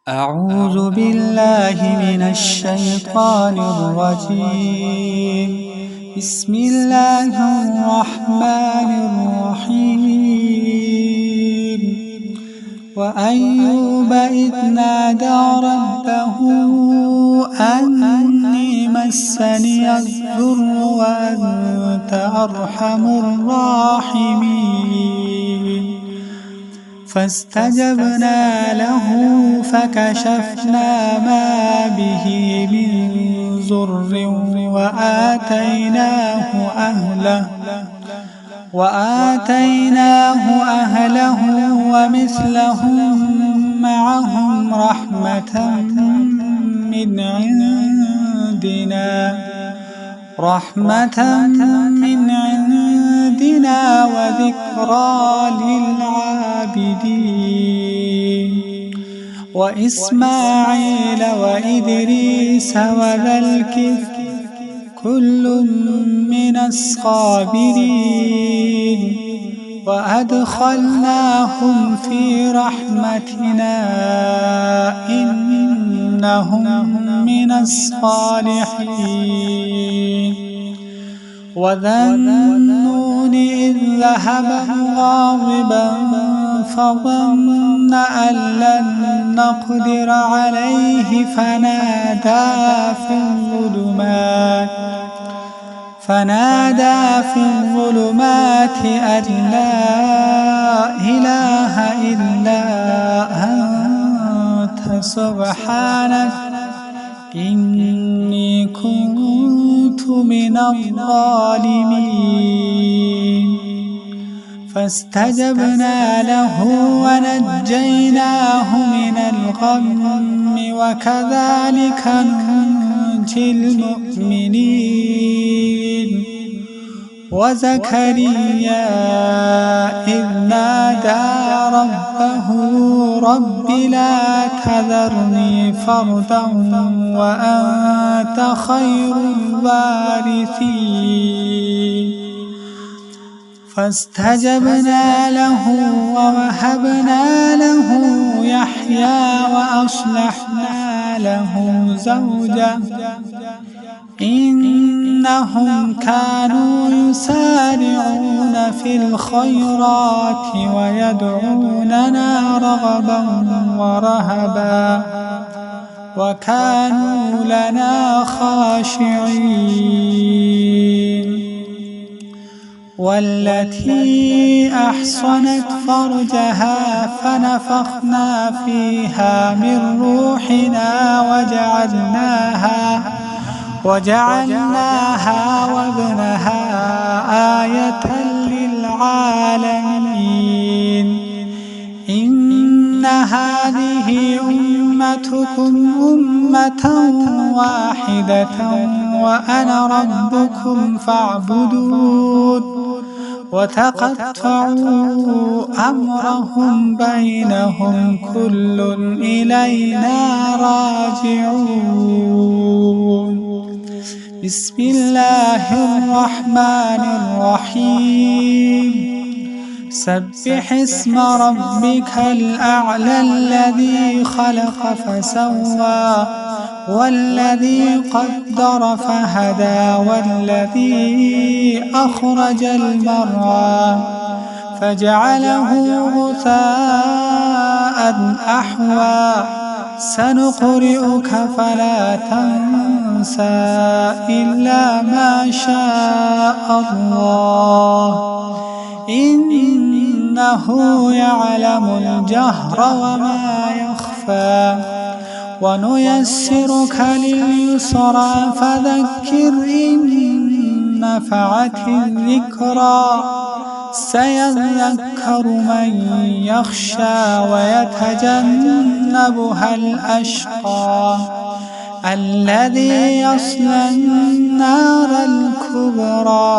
أعوذ بالله من الشيطان الرجيم. بسم الله الرحمن الرحيم. وأيوب إذ نادى ربه أني مسني الضر وأنت أرحم الراحمين. فاستجبنا له فكشفنا ما به من ضر وآتيناه أهله ومثلهم معهم رحمة من عندنا وذكرى للعابدين. وإسماعيل وإدريس وذا الكفل كل من الصابرين. وأدخلناهم في رحمتنا إنهم من الصالحين. وذا النون إذ ذهب مغاضبا فظن أن لن نقدر عليه فنادى في الظلمات أن لا إله إلا أنت سبحانك إني كنت من الظالمين. فاستجبنا له ونجيناه من الغم وكذلك ننجي المؤمنين. وزكريا إذ نادى ربه رب لا تذرني فردا وأنت خير الوارثين. فاستجبنا له ووهبنا له يحيى وأصلحنا له زوجه إنهم كانوا يسارعون في الخيرات ويدعوننا رغبا ورهبا وكانوا لنا خاشعين. والتي أحصنت فرجها فنفخنا فيها من روحنا وجعلناها وابنها آية للعالمين. إن هذه أمتكم أمة واحدة وأنا ربكم فاعبدون. وتقطعوا أمرهم بينهم كل إلينا راجعون. بسم الله الرحمن الرحيم. سبح اسم ربك الأعلى الذي خلق فسوى والذي قدر فهدى والذي أخرج المرعى فجعله غثاء أحوى. سنقرئك فلا تنسى إلا ما شاء الله إنه يعلم الجهر وما يخفى. ونيسرك لليسرى فذكر إن نفعت الذكرى. سيذكر من يخشى ويتجنبها الأشقى الذي يصلى النار الكبرى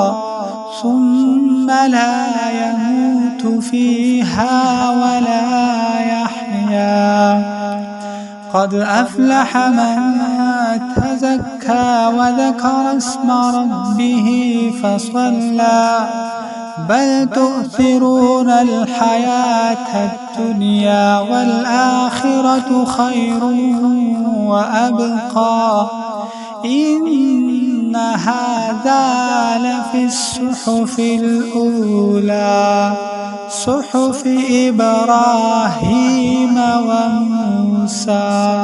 ثم لا يموت فيها ولا يحيا. قد أفلح من تزكى وذكر اسم ربه فصلى بل تؤثرون الحياة الدنيا والآخرة خير وأبقى إن هذا لفي الصحف الأولى صحف إبراهيم وموسى.